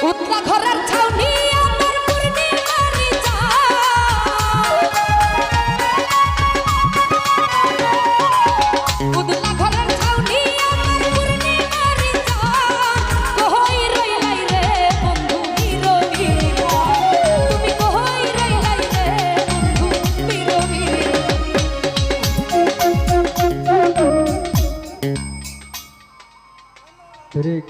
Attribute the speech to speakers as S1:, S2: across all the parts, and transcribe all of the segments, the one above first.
S1: উতলা ঘরের ছাউনি আমার পূর্ণিমারি উতলা ঘরের ছাউনি আমার পূর্ণিমারি কই রইলাই রে বন্ধু বিরোহী তুমি কই রইলাই রে বন্ধু বিরোহী
S2: ঠিক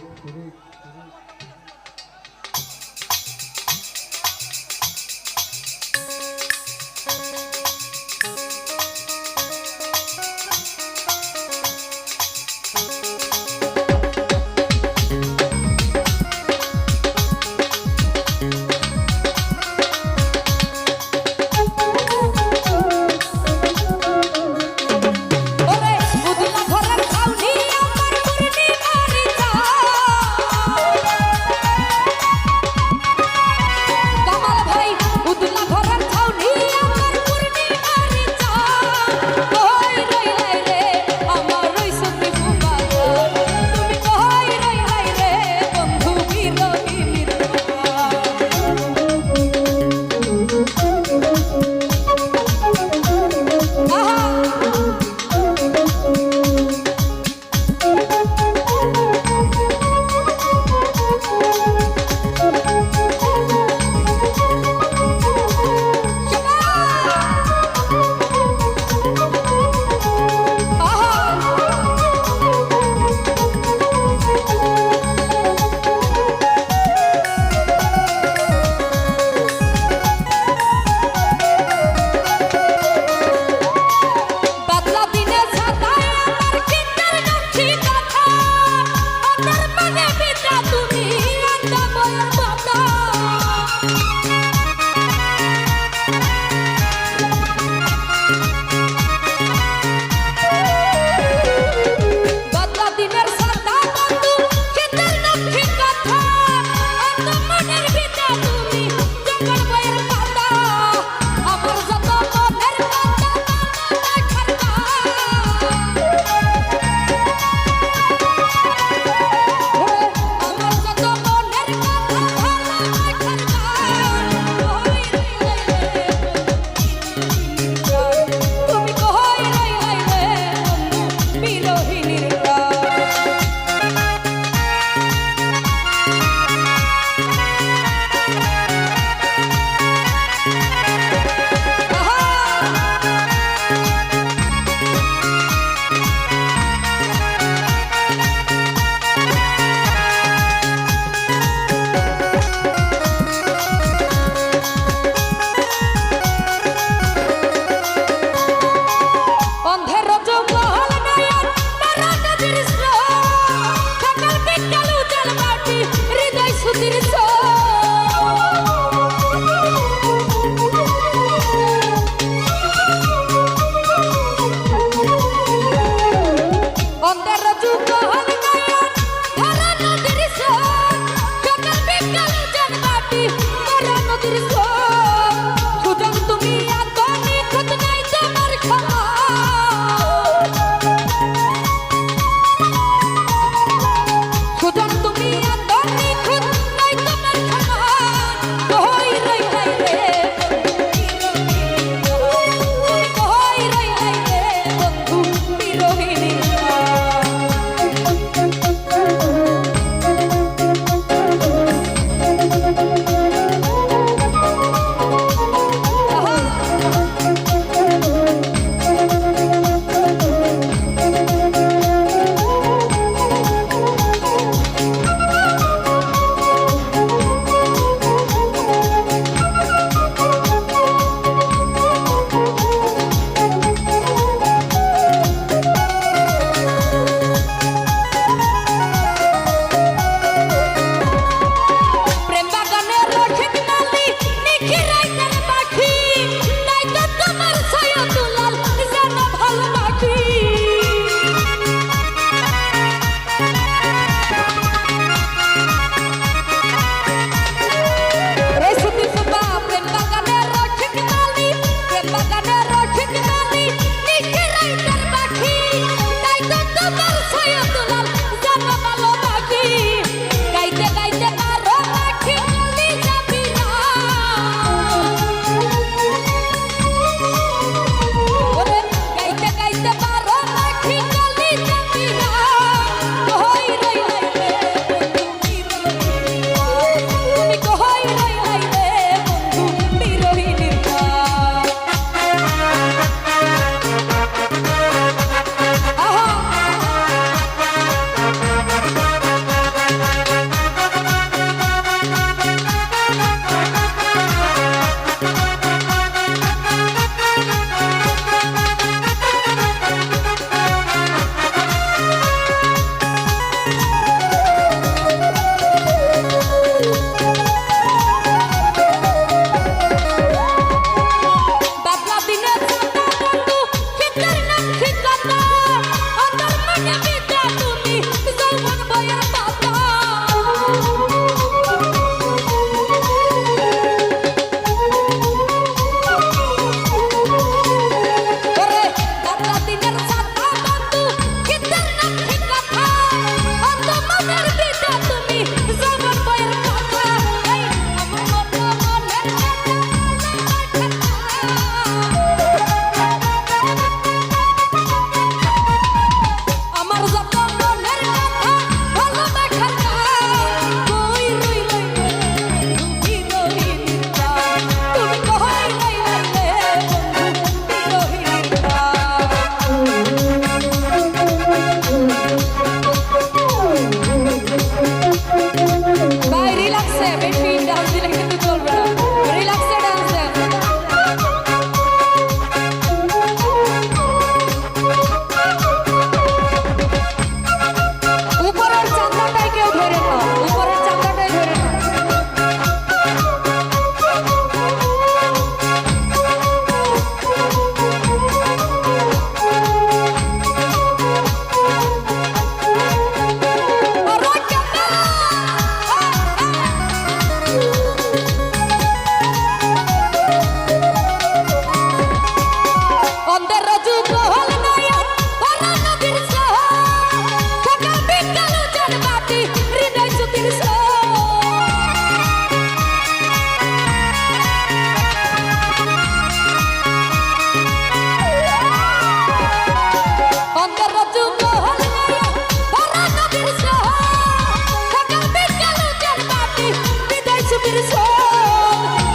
S1: সুখের সোল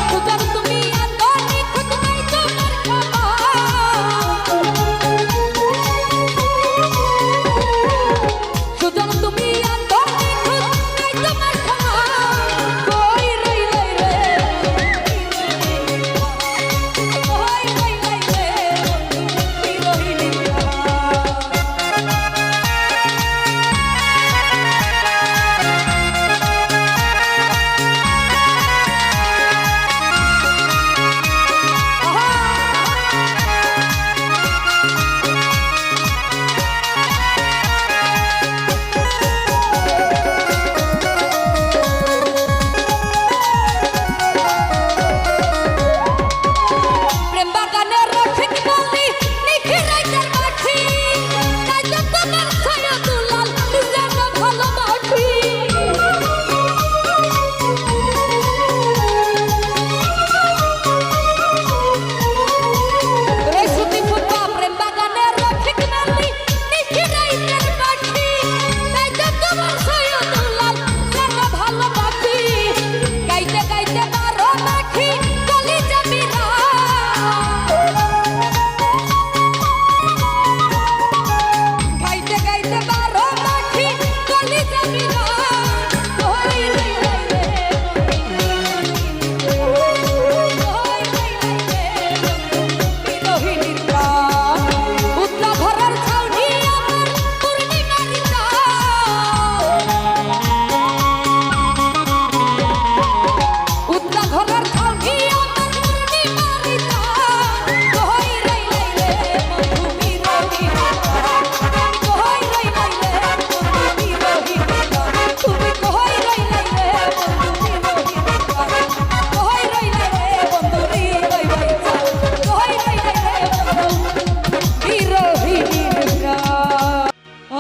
S1: সুজন তুমি এত নিখুঁত নাই তোমার ক্ষমা সুজন তুমি এত নিখুঁত নাই তোমার ক্ষমা কই রইলে রে কই রইলে রে বিরহিণীরা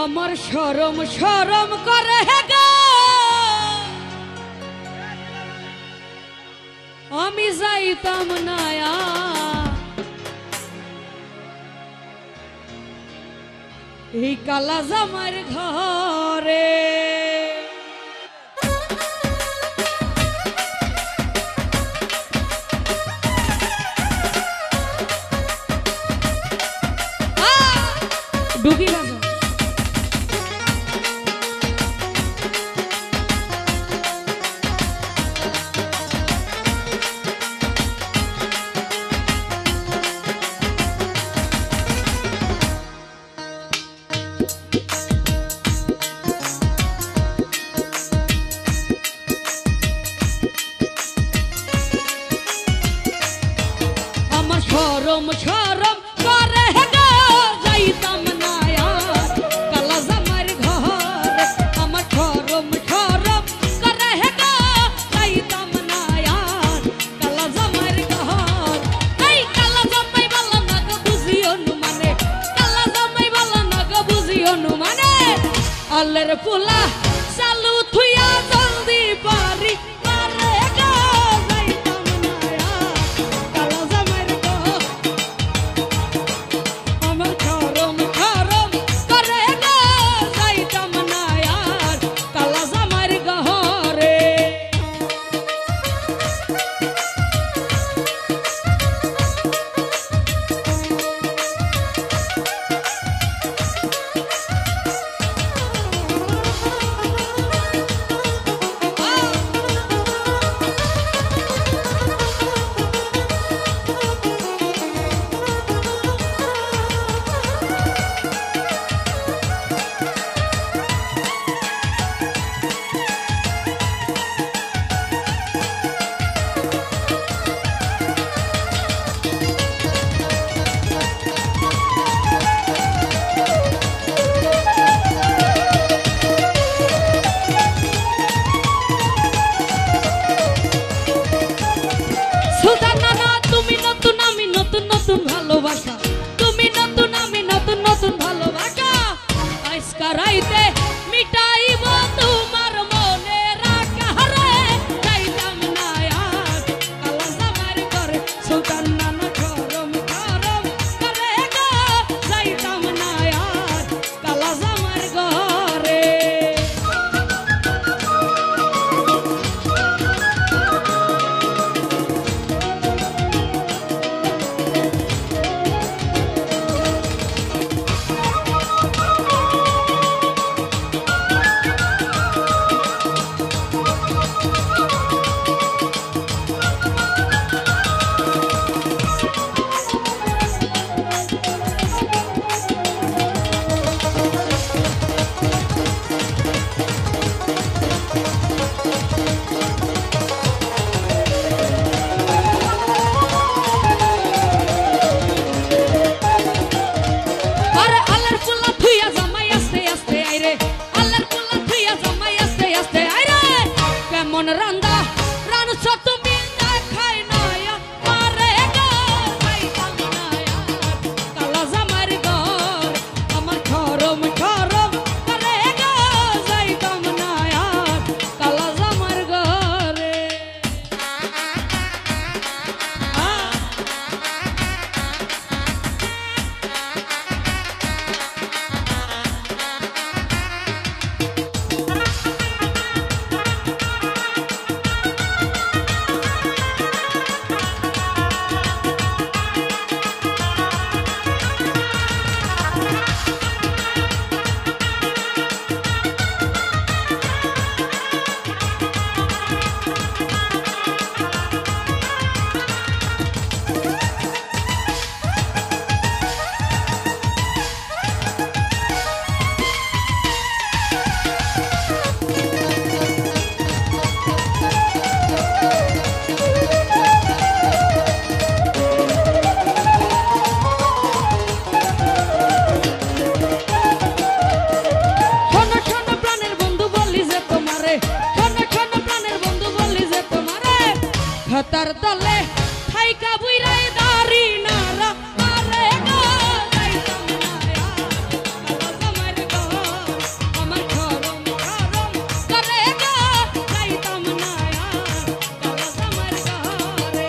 S1: আমার শরম শরম করে গো আমি যাইতাম না এই কালা জামার ঘরে ডুগি বাজা শরম শরম করে গো যাইতাম না কালা জামার ঘরে আমার শরম শরম করে গো যাইতাম না কালা জামার ঘর এই কালা জামাই ভালো না গো বুঝিও নু মানে কালা জামাই ভালো না গো বুঝিও নু মানে আল্লাহর পোলা চালু থুইয়া জলদি পারি আনছো তুমি দেখাই নয়া মারে গো যাইতাম না আর কালা জামার ঘর আমার খরম খরম করে গো যাইতাম না আর কালা জামার ঘরে খতার দলে থাইকা বুইরাই দাড়ি নারা মারে গো যাইতাম না আর কালা জামার ঘর আমার খরম খরম করে গো যাইতাম না আর কালা জামার ঘরে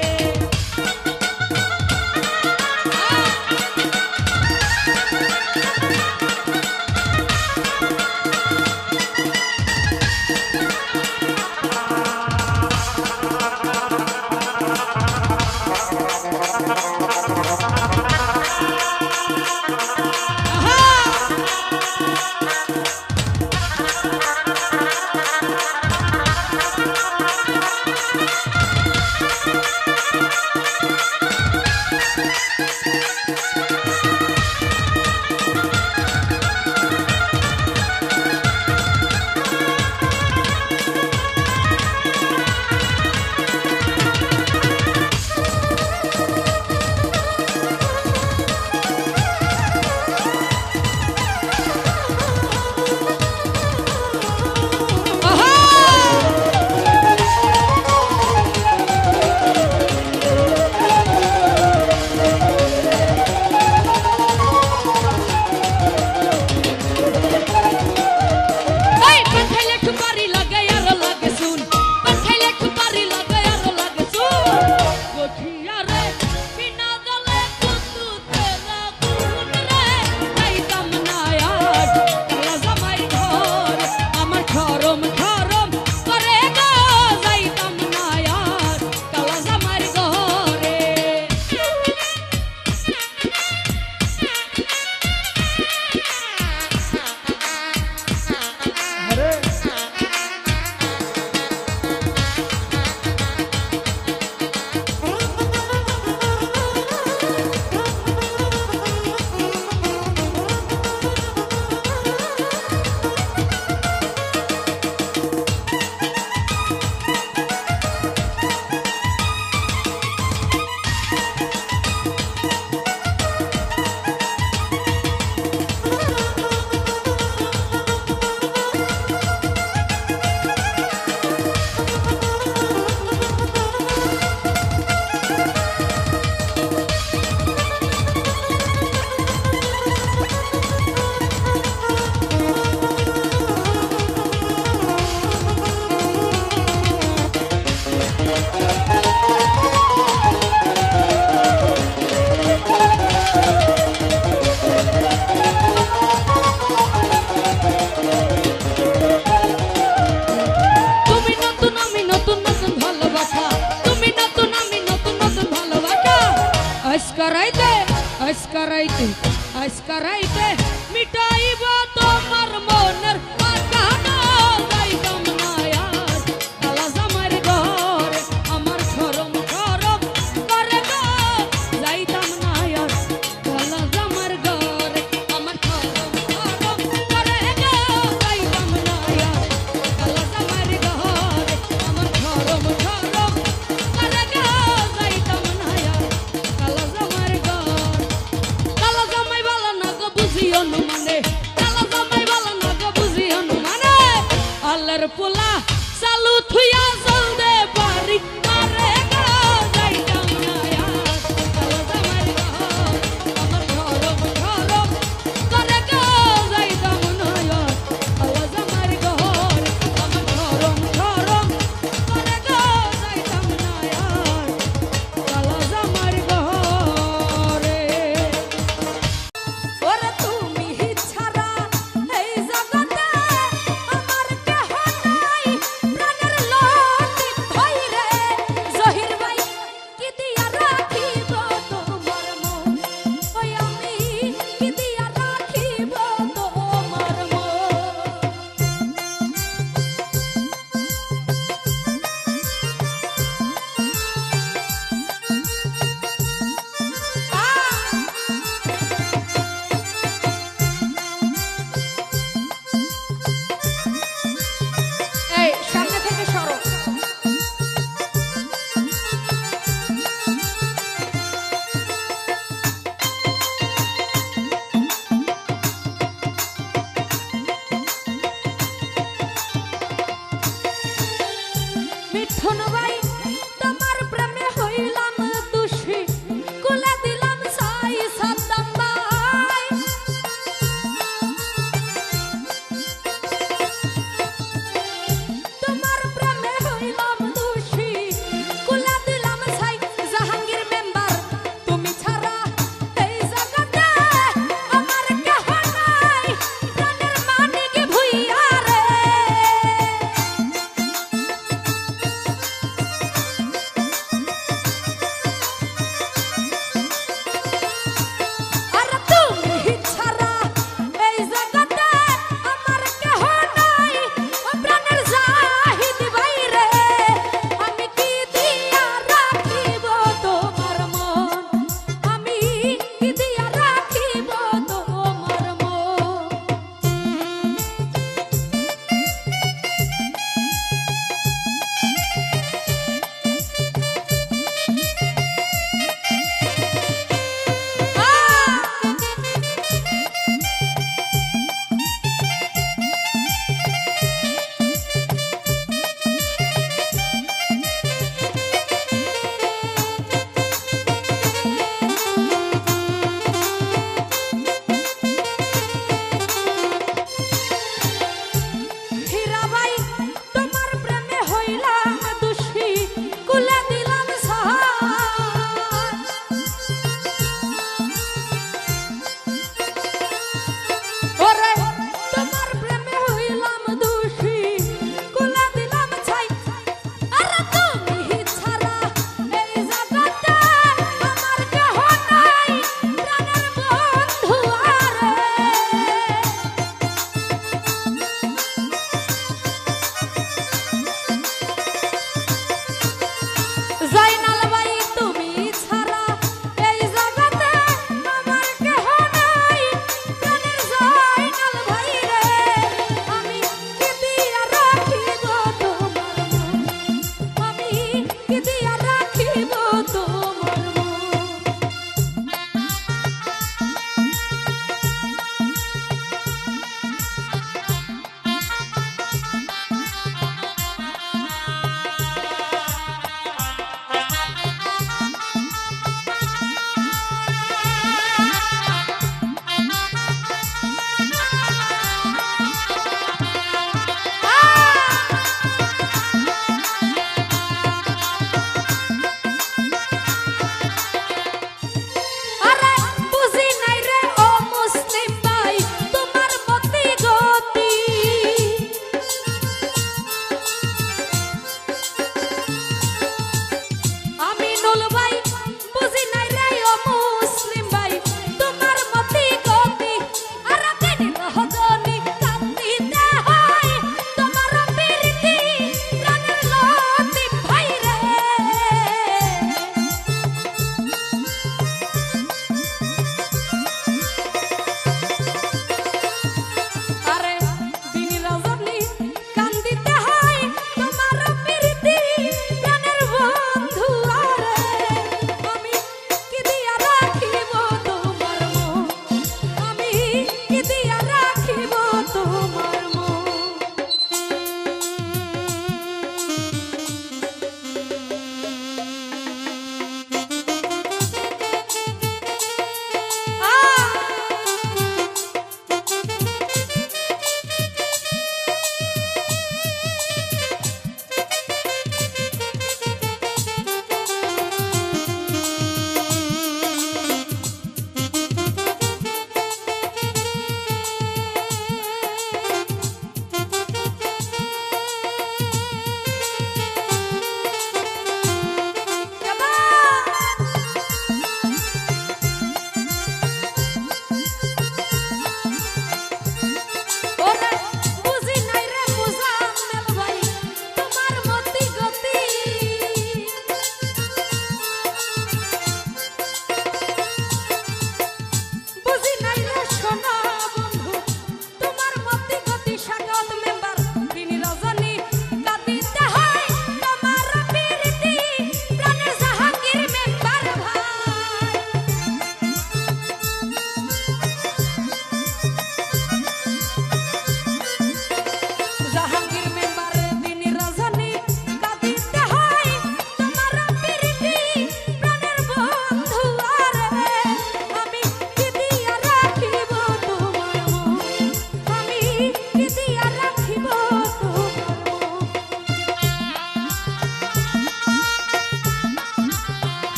S1: আজকারাইতে মিটাইব তোমার মনের আকানা যাইতাম না আর কালা জামার ঘর আমার খরম খরম করে গো যাইতাম না আর কালা জামার ঘর আমার খরম খরম করে গো যাইতাম না আর কালা জামার ঘর আমার খরম খরম করে গো যাইতাম না আর কালা জামার ঘর কালা জামাই ভালো না গো বুঝিও তোমার প্রেমে হইলাম দোষী কুলে দিলাম সাই সাদ্দাম ভাই তোমার প্রেমে হইলাম দোষী কুলে দিলাম সাই জাহাঙ্গীর মেম্বার তুমি ছাড়া এই জগতে আমার কেহ নাই প্রাণের মানিক ভুইয়া রে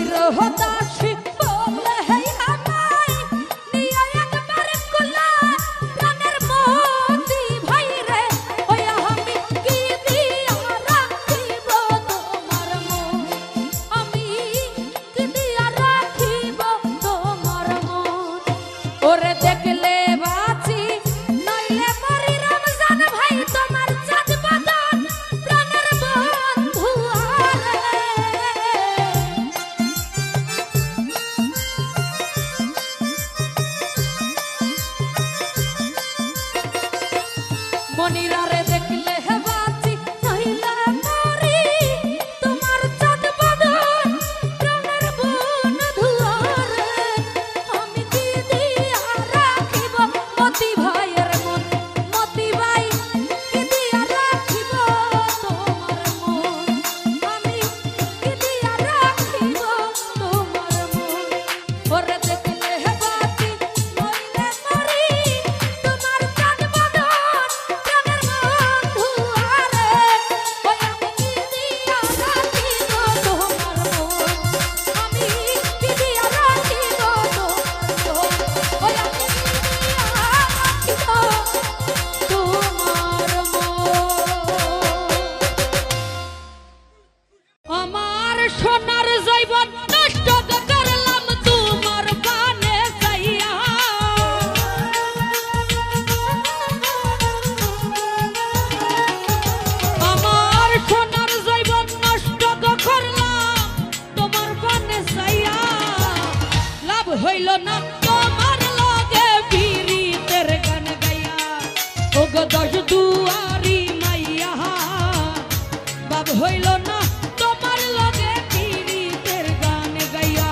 S1: বিরহ দাসী বলে হেই আমায় নিয়ে একবার কুলা প্রাণের মতি ভাই রে ওই আমি কি দিয়া রাখিব তোমার মন আমি কি দিয়া রাখিব তোমার মন ওরে দেখলে বাঁচি নইলে মরি রমজান ভাই তোমার চাঁদ বদন প্রাণের বন্ধু আরে মনিরারে দেখলে বাঁচি নইলে মরি তোমার চাঁদ বদন প্রাণের বন্ধু আরে আমি কি দিয়া রাখিব মতি ভাইয়ের মন মতি ভাই কি দিয়া রাখিব তোমার মন আমি কি দিয়া রাখিব তোমার মন ওরে দেখলে বাঁচি নইলে মরি তোমার চাঁদ বদন প্রাণের বন্ধু আরে ওই আমি কি দিয়া রাখিব তোমার মন আমি কি দিয়া রাখিব তোমার মন ওই আমি কি দিয়া রাখিব তোমার মন আমার সোনার জৈবন নষ্ট করলাম তোমার পানে যাইয়া আমার সোনার জৈবন নষ্ট করলাম তোমার পানে যাইয়া লাভ হইল না তোমার লগে পীড়িতের গান গাইয়া ওগো দশ দুয়ারি মাইয়া বাব হইল না তোমার লগে পীড়িতের গান গাইয়া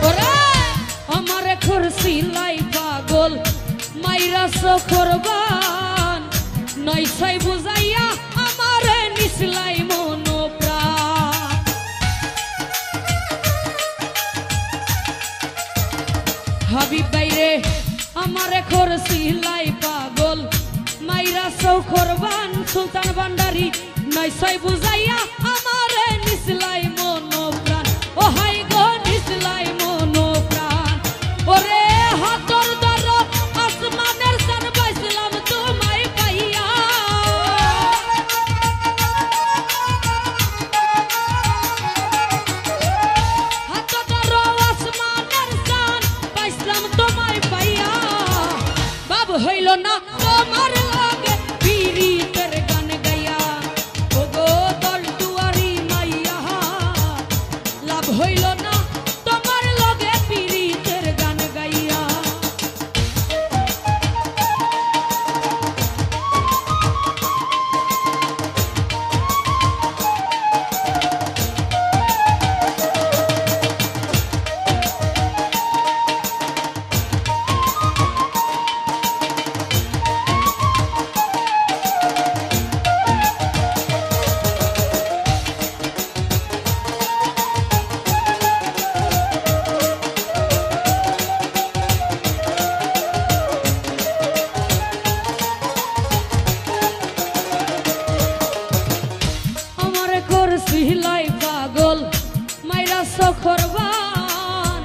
S1: ওরে আমারে খুরসিলাই পাগল মাইরা সখরবান নইছাই বুঝাইয়া আমারে নিসলাই মন প্রাণ হাবিব বাইরে আমারে খুরসিলাই পাগল মাইরা সখরবান সুলতান ভান্ডারি নইছাই বুঝাইয়া আমারে নিসলাই মন প্রাণ ও হাই গো নিসলাই মন প্রাণ ওরে হাতর দর আসমানের সান পাইছিলাম তোমায় পাইয়া হাতর দর আসমানের সান পাইছিলাম তোমায় পাইয়া বাব হইল না তোমার লগে পীড়িতের গান গাইয়া ওগো দশ দুয়ারি মাইয়া লাভ হইল না তোমার লগে পীড়িতের গান গাইয়া আমারে করছিলাই পাগল মাইরা সখরবান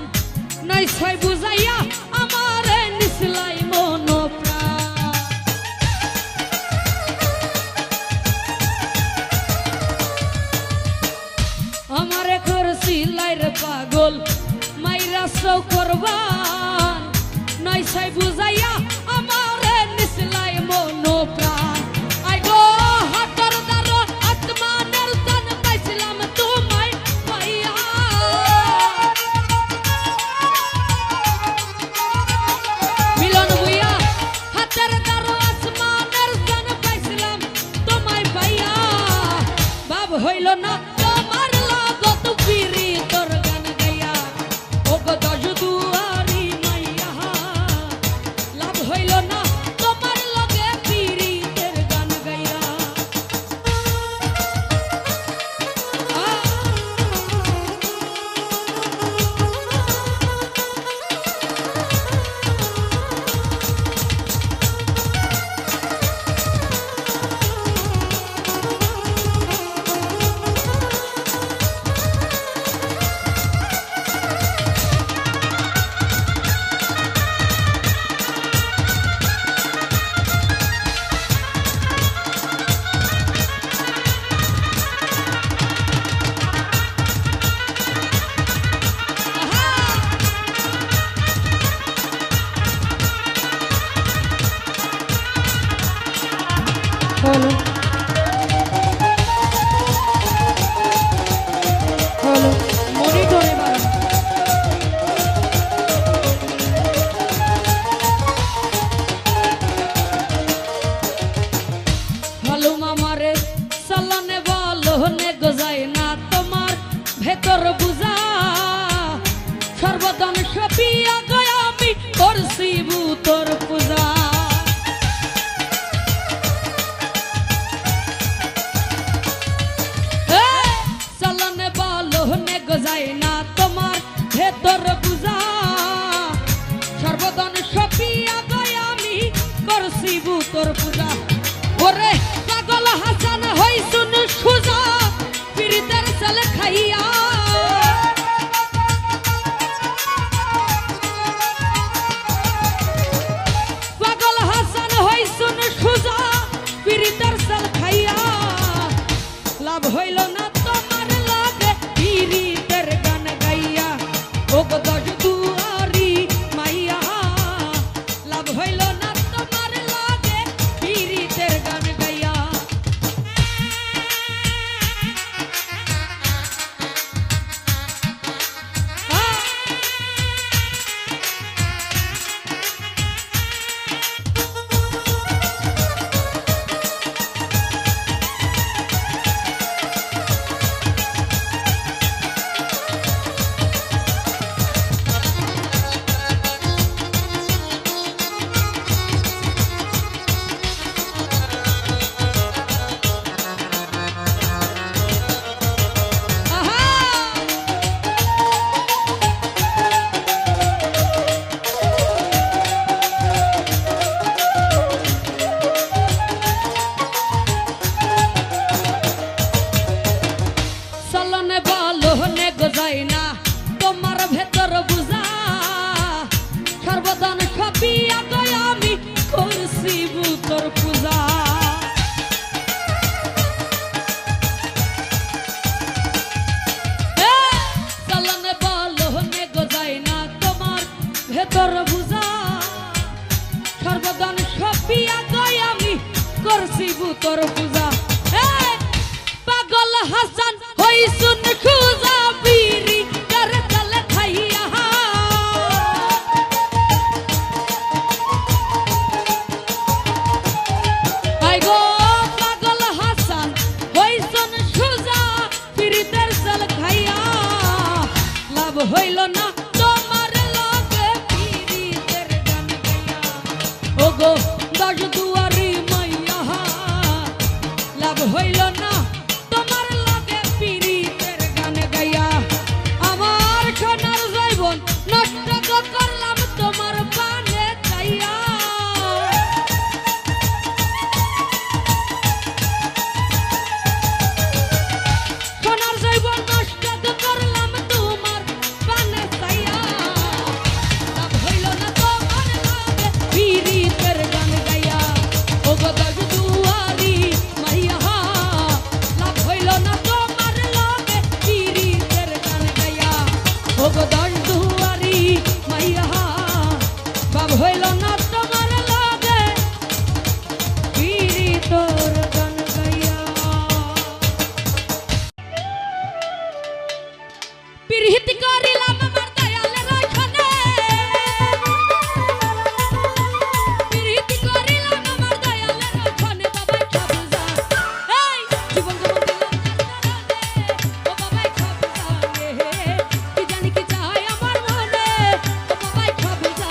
S1: নাইছাই বুঝাইয়া আমারে নিসলাই মন প্রাণ আমারে করছিলাই রে পাগল মাইরা সখরবান নাইছাই বুঝাইয়া আমারে নিসলাই মন প্রাণ আই গো হাতর দার আত্মানের দান পাইছিলাম তোমায় পাইয়া মিলন বুইয়া হাতর দার আসমানের দান পাইছিলাম সর্বদান সপিয়া গয়া আমি করছি তোর পূজা চলনে বলনে গজাই না তোমার ভেতর পূজা সর্বদান সপিয়া গয়া আমি করছি তোর পূজা ওরে পাগল হাসান হইছুন সুজা পিরিতের সেল খাইয়া পাগল হাসান হইছুন সুজা পিরিতের সেল খাইয়া লাভ হইল না তোমার লাগে পিরিতের গান গাইয়া ও গো দশ দুয়ারি মাইয়া লাভ হইল না তোমার লাগে পিরিতের গান গাইয়া চলনে বলনে গজাই না তোমার ভেতর বুঝা সর্বদান সপিয়া গয়া আমি করছি তোর পূজা চলনে বলনে গজাই না তোমার ভেতর বুঝা সর্বদান সপিয়া গয়া আমি করছি তোর পূজা পাগল হাসান হইছুন সুজা পিরি তার তলে খাইয়া আই গো পাগল হাসান হইছুন সুজা পিরি তার তলে খাইয়া লাভ হইল না তোমার লাগে পিরিতের গান গাইয়া ও গো দশ দুয়ারি মাইয়া লাভ হইল না তোমার লাগে পিরিতের গান গাইয়া আমার সোনার জৈবন নষ্ট করলাম তোমার পানে চাইয়া সোনার জৈবন নষ্ট করলাম তোমার পানে চাইয়া লাভ হইল না তোমার লাগে পিরিতের গান গাইয়া ও গো দশ দুয়ারি মাইয়া লাভ হইল না তোমার লাগে পিরিতের গান গাইয়া ও গো দশ দুয়ারি মাইয়া লাভ হইল না তোমার লাগে পিরিতের গান গাইয়া পিরিত করিলাম আমার দয়ালের ওইখানে পিরিত করিলাম আমার দয়ালের ওইখানে বাবাই খাবুজা এই জীবন জীবন দিলাম ও বাবাই খাবুজা কি জানি কি চাই আমার মনে ও বাবাই খাবুজা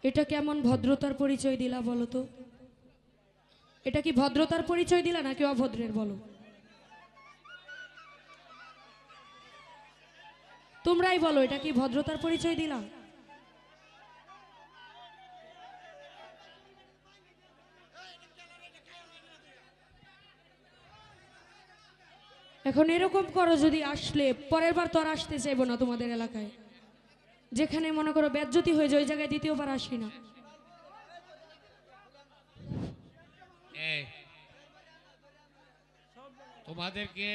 S1: এটা কেমন ভদ্রতার পরিচয় দিলা বলো তো? এটা কি ভদ্রতার পরিচয় দিলা নাকি অভদ্রের বলো? তোমরাই বলো, এটা কি ভদ্রতার পরিচয় দিলা? এখন এরকম করো, যদি আসলে পরের বার তো আর আসতে চাইবো না তোমাদের এলাকায়। যেখানে মনে করো বেজ্জতি হয়ে যায় ওই জায়গায় দ্বিতীয়বার আসি না।
S2: তোমাদেরকে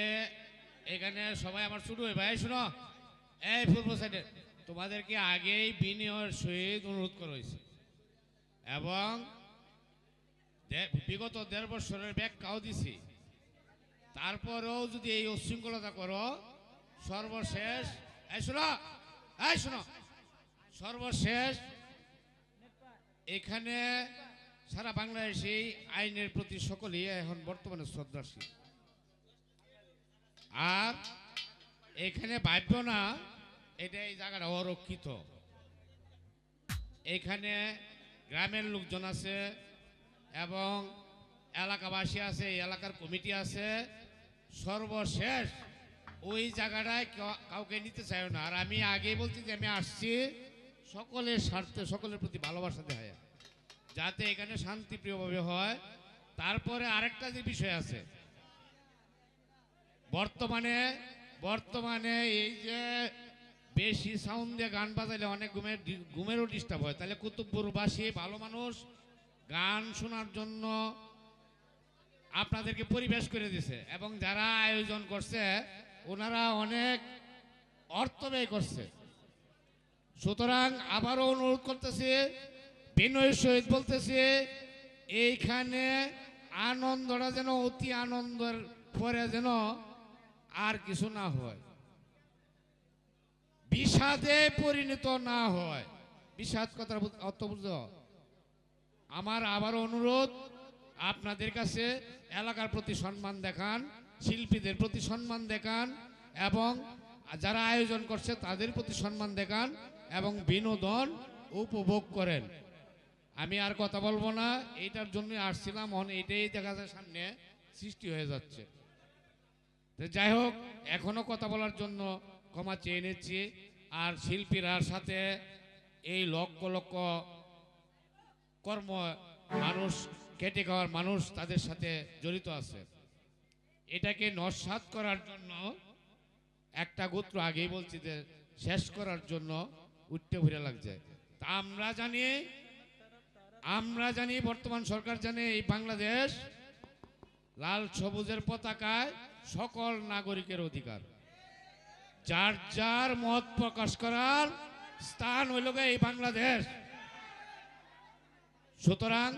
S2: এখানে সবাই আমার ছোট হয়ে ভাই শুনো, এই পূর্ব সাইডে তোমাদেরকে আগেই বিনয়ের সহিত অনুরোধ করা হয়েছে এবং বিগত 1.5 বছরের ব্যাখ্যাও দিছি। তারপরেও যদি এই উচ্ছৃঙ্খলতা করো, সর্বশেষ এই শোনো সর্বশেষ এখানে সারা বাংলাদেশে আইনের প্রতি সকলেই এখন বর্তমানে শ্রদ্ধাশীল। আর এখানে ভাবব না এটা এই জায়গাটা অরক্ষিত। এখানে গ্রামের লোকজন আছে এবং এলাকাবাসী আছে, এলাকার কমিটি আছে। সর্বশেষ ওই জায়গাটায় কাউকে নিতে চাই না। আর আমি আগেই বলছি যে আমি আসছি সকলের স্বার্থে, সকলের প্রতি ভালোবাসা দেখায় যাতে এখানে শান্তিপ্রিয়ভাবে হয়। তারপরে আরেকটা যে বিষয় আছে, বর্তমানে এই যে বেশি সাউন্ড দিয়ে গান বাজাইলে অনেক ঘুমেরও ডিস্টার্ব হয়। তাহলে কুতুবপুরবাসী ভালো মানুষ গান শোনার জন্য আপনাদেরকে পরিবেশ করে দিছে এবং যারা আয়োজন করছে ওনারা অনেক অর্থ ব্যয় করছে। সুতরাং আবারও অনুরোধ করতেছি, বিনয়ের সহিত বলতেছি, এইখানে আনন্দটা যেন অতি আনন্দের পরে যেন আর কিছু না হয়, বিষাদে পরিণত না হয়। বিষাদ কথার অর্থ বুঝো? আমার আবারও অনুরোধ আপনাদের কাছে, এলাকার প্রতি সম্মান দেখান, শিল্পীদের প্রতি সম্মান দেখান এবং যারা আয়োজন করছে তাদের প্রতি সম্মান দেখান এবং বিনোদন উপভোগ করেন। আমি আর কথা বলবো না, এইটার জন্য আসছিলাম। এইটাই দেখা যায় সামনে সৃষ্টি হয়ে যাচ্ছে। যাই হোক, এখনো কথা বলার জন্য ক্ষমা চেয়ে নিচ্ছি। আর শিল্পীরার সাথে এই লক্ষ লক্ষ কর্ম মানুষ, কেটে খাওয়ার মানুষ তাদের সাথে জড়িত আছে। এটাকে নস্যাৎ করার জন্য একটা গোত্র আগেই বলছি যে শেষ করার জন্য উঠতে ঘুরে লাগছে। তা আমরা জানি বর্তমান সরকার জানে এই বাংলাদেশ লাল সবুজের পতাকায় সকল নাগরিকের অধিকার, যার যার মত প্রকাশ করার স্থান হইল এই বাংলাদেশ। সুতরাং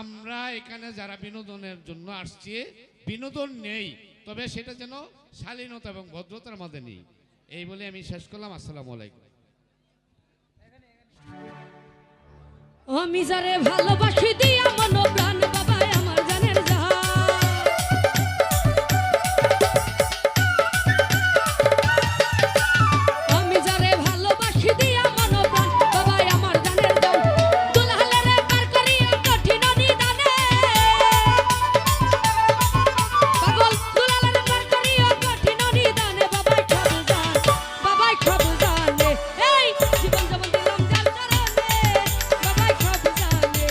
S2: আমরা এখানে যারা বিনোদনের জন্য আসছি, বিনোদন নেই, তবে সেটা যেন শালীনতা এবং ভদ্রতার মধ্যে নেই। এই বলে আমি শেষ করলাম। আসসালামু আলাইকুম।
S1: আমি যারে ভালোবাসি দিয়া মন প্রাণ বাবা আমার জানের জাহান, আমি যারে ভালোবাসি দিয়া মন প্রাণ বাবা আমার জানের জান, দুলালেরে পার করিয়া কঠিন নিদানে, পাগল দুলালেরে পার করিয়া কঠিন নিদানে, বাবাই সব জানে এই জীবন যেমন দিলাম যার চরণে, বাবাই সব জানে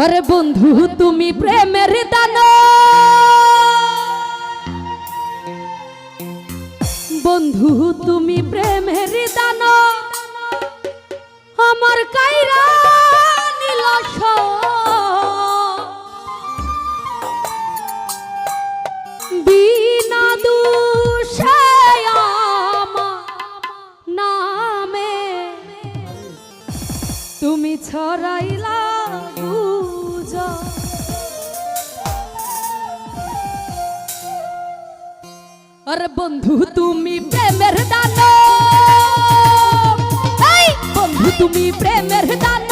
S1: আরে বন্ধু তুমি প্রেমের দান, বন্ধু তুমি প্রেমের দান, আমার কাইরা নীলস বিনা দোষে আমার নামে তুমি ছড়াইলা গুজব। আরে বন্ধু তুমি প্রেমের দান, এই বন্ধু তুমি প্রেমের দান,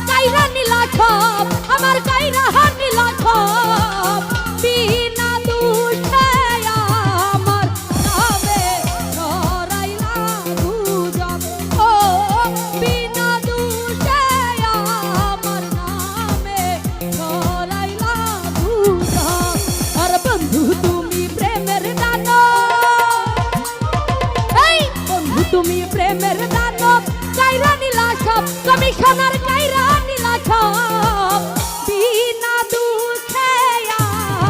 S1: কাইরা নীলা সব আমার কাইরা নীলা সব বিনা দোষে আমার নামে ছড়াইলা গুজব। ও বিনা দোষে আমার নামে ছড়াইলা গুজব। আর বন্ধু তুমি প্রেমের দান, তুমি প্রেমের দানব কাইরা নীলা সব কমিশনার কাইরা নীলা সব বিনা দুঃখে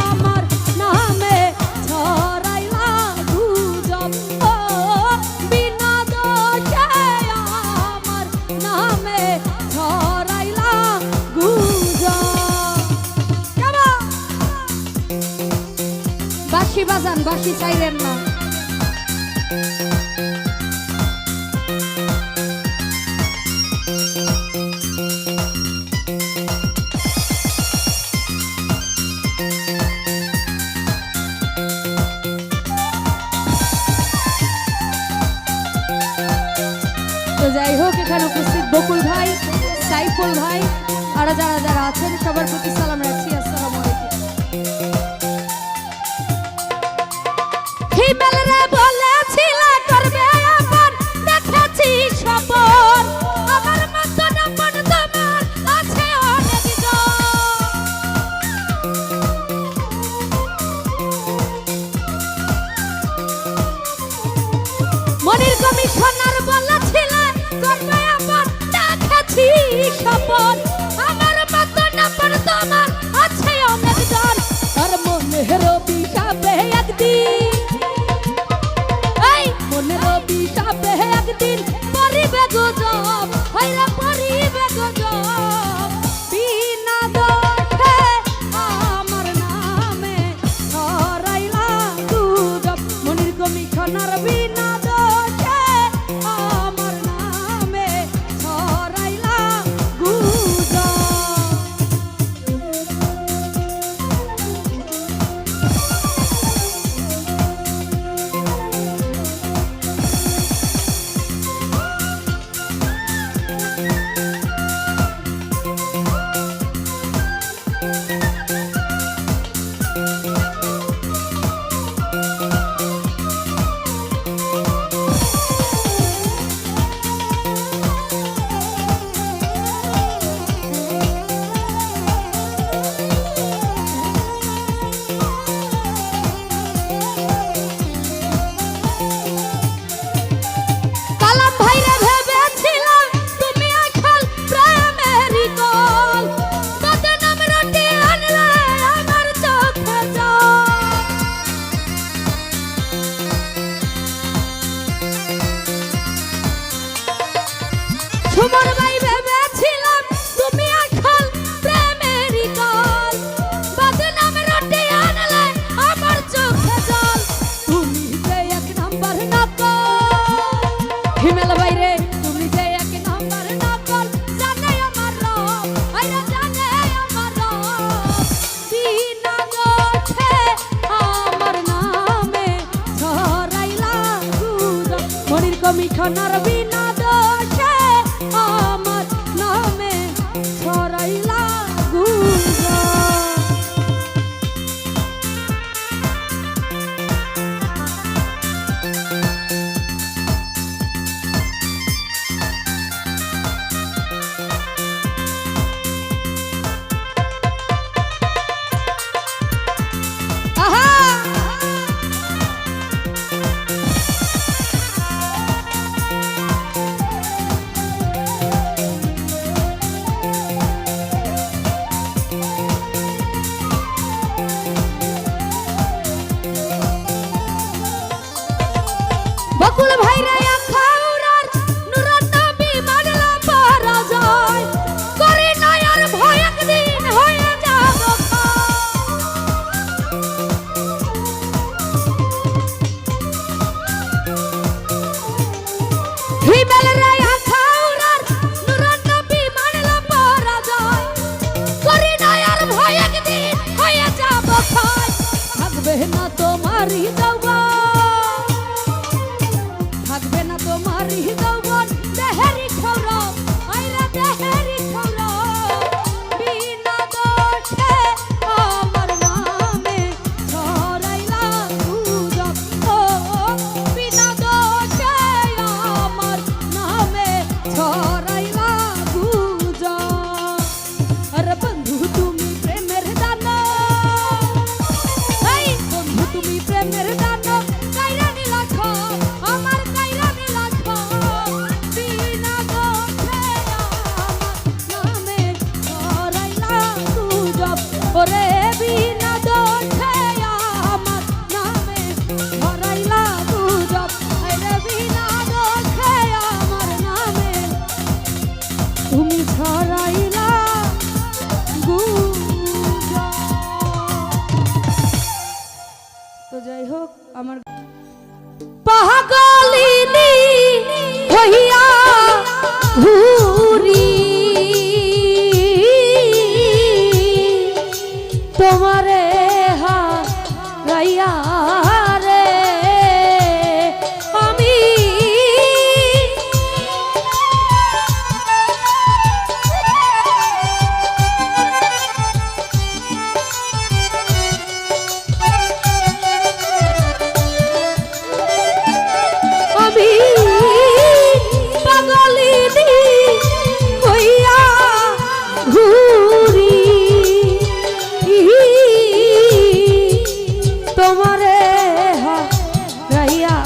S1: আমার নামে ছড়াইলা গুজব। ও বিনা দোষে আমার নামে ছড়াইলা গুজব। বাঁশি বাজান, বাঁশি চাইলেন না। তো যাই হোক, এখানে উপস্থিত বকুল ভাই, সাইফুল ভাই, আর যারা যারা আছেন সবার প্রতি সালাম রাখছি। আসসালামু আলাইকুম। হিমেলরে বলেছিল করবে আপন, দেখেছি স্বপন, আমার মতো আপন তোমার আছে অনেক মনির কমিশনার বলেছিল করবে আপন, দেখেছি স্বপন, আমার মতো আপন তোমার আছে অনেক জন। আর মনের অভিশাপে একদিন, এই মনের অভিশাপে একদিন পরিবে গুজব, হইরা পরিবে গুজব। বিনা দোষে আমার নামে ছড়াইলা গুজব। মনির কমিশনার বিনা দোষে আমার নামে ছড়াইলা গুজব। কালাম ভাইরে ভেবেছিলাম তুমি এখন প্রেমেরই কল, বদনাম রটি আনলে আমার চোখে জল। সুমন ভাই ভেবেছিলাম তুমি এখন প্রেমেরই কল, বদনাম রটি আনলে আমার চোখে জল। তুমি যে এক নাম্বার নকল, হিমেল বাইরে তুমি যে এক নাম্বার নকল, জানে আমার রব, আইরা জানে আমার রব। বিনা দোষে আমার নামে ছড়াইলা গুজব। মনির কমিশনার বিনা দোষে আমার নামে ছড়াইলা গুজব। আহা বকুল ভাইরা আখাউড়ার নুরাত নবী মানলা পারা যায় করি না আর ভয় একদিন হয়ে যাব হিমেল রে আখাউড়ার নুরাত নবী মানলা পারা যায় করি না আর ভয় একদিন হয়ে যাব থাকবে না তোমারই যৌবন থাকবে না তোমারই যৌবন দেহেরি খৌরব আইরা দেহেরি খৌরব বিনা দোষে আমার নামে ছড়াইলা গুজব ও বিনা দোষে আমার নামে ছড়াইলা গুজব আরে বন্ধু তুমি প্রেমের দানা এই বন্ধু তুমি প্রেমের দানা কাইরা নিলা সব আমার কাইরা নিলা সব বিনা দোষে আমার নামে ছড়াইলা গুজব ওরে বিনা দোষে আমার নামে ছড়াইলা গুজব আরে বিনা দোষে আমার নামে তুমি ছড়াইলা গুজব তো যাই হোক আমার পাগলিনী হইয়া ঘুরি তোমারে হারাইয়া রে আমি আমি পাগলিনী হইয়া ঘুরি তোমারে হারাইয়া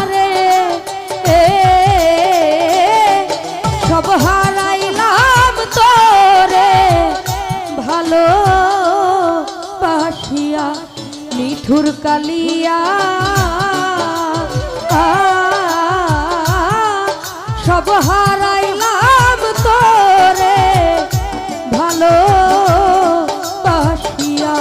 S1: রে সব হারাইলাম তোরে ভালো বাসিয়া নিঠুর কালিয়া সব হারাইলাম তোরে ভালো বাসিয়া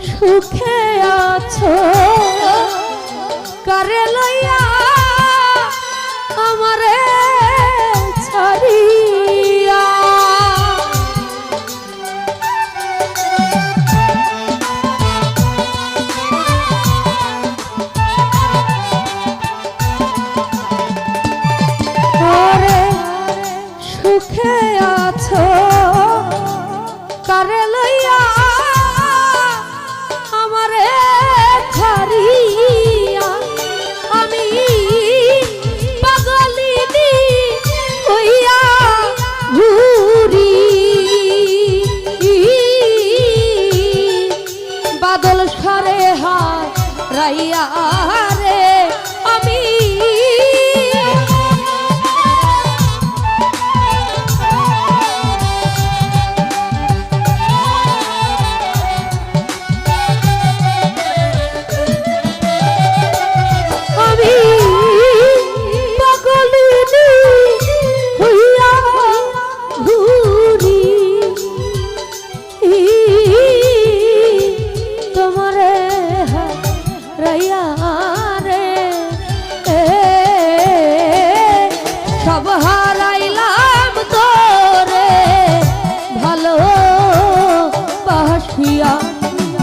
S1: সুখে আছো কারে লইয়া আমারে ছাড়িয়া ওরে সুখে আছো কারে লইয়া আমারে ছাড়িয়া আমি পাগলিনী হইয়া ঘুরি বাদল সরে হারাইয়া রে আমি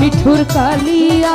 S1: মিঠুর কালিয়া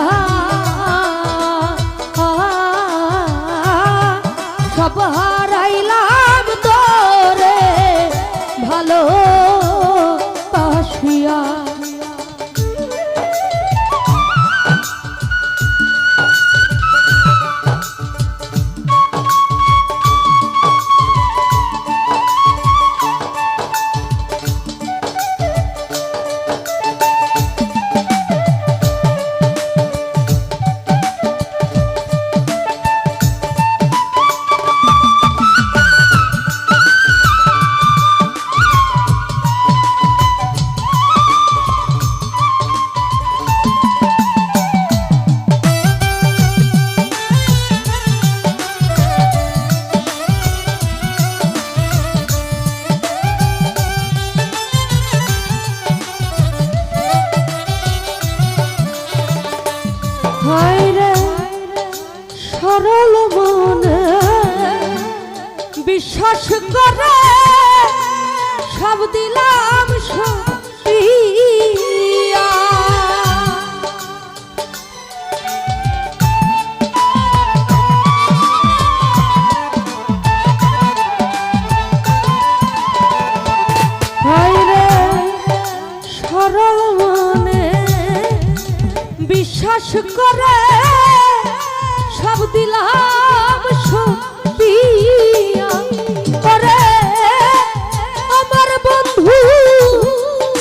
S1: বিশ্বাস করে সব দিলাম সপিয়া হায়রে সরল মনে বিশ্বাস করে সব দিলাম সপিয়া করে আমার বন্ধু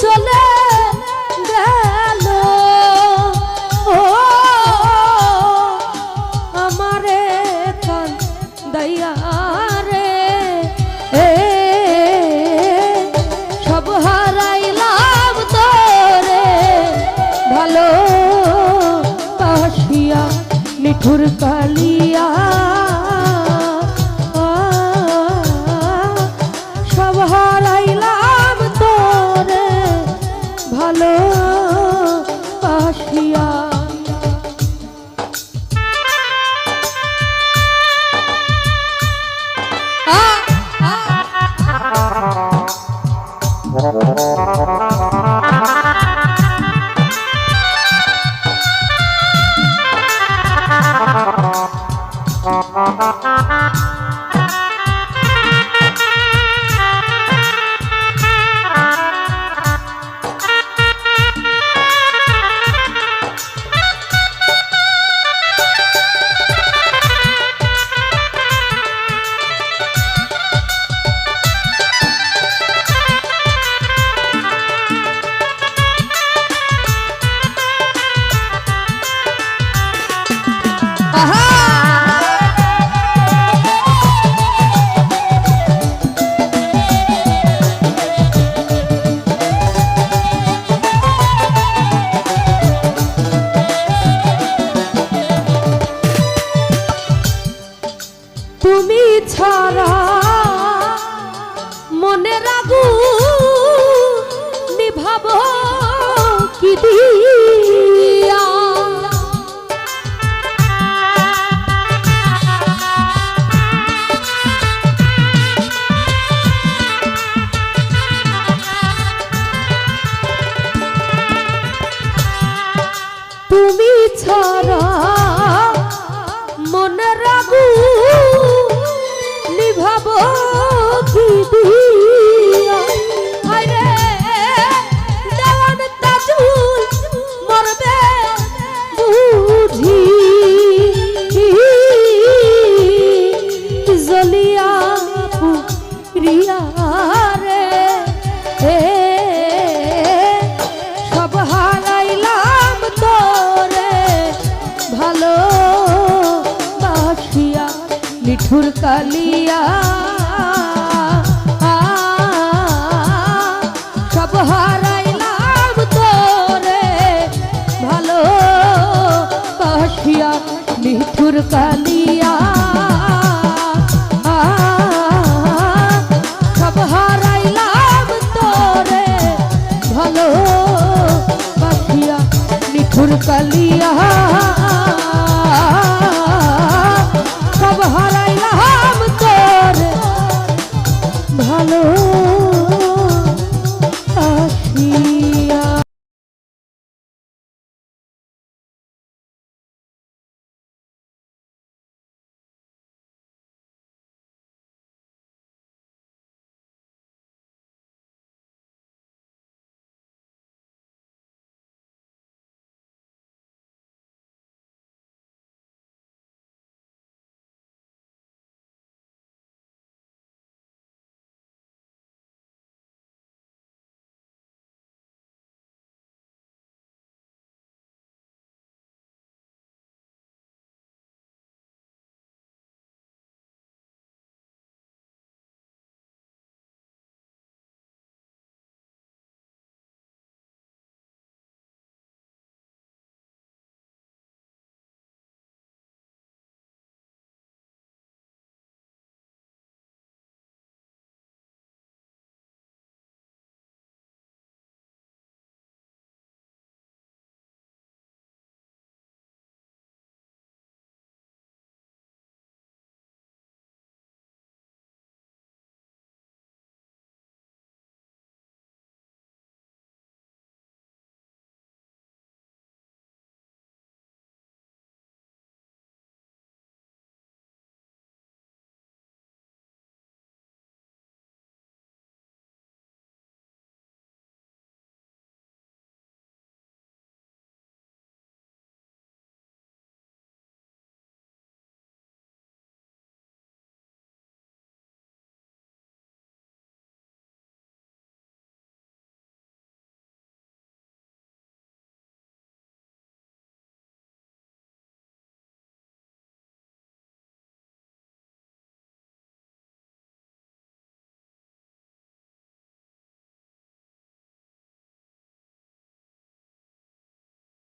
S1: চলে গেল ও আমারে কান দয়া রে সব হারাইলাম তোরে ভালো বাসিয়া নিঠুর কালিয়া সব হারাইলাম তোরে ভালো বাসিয়া তুমি ছাড়া মনে রাগু নিভাবো কি দিয়া তুমি ছাড়া মনে রাগু নিভাবো কি দিয়া আরে দেওয়ান তাজুল মরবে বুঝি জলিয়া প্রিয়া রে সব হারাইলাম তোরে ভালো বাসিয়া নিঠুর কালিয়া সব হারাইলাম তোরে ভালো বাসিয়া নিঠুর কালিয়া সব হারাইলাম তোরে ভালো বাসিয়া নিঠুর কালিয়া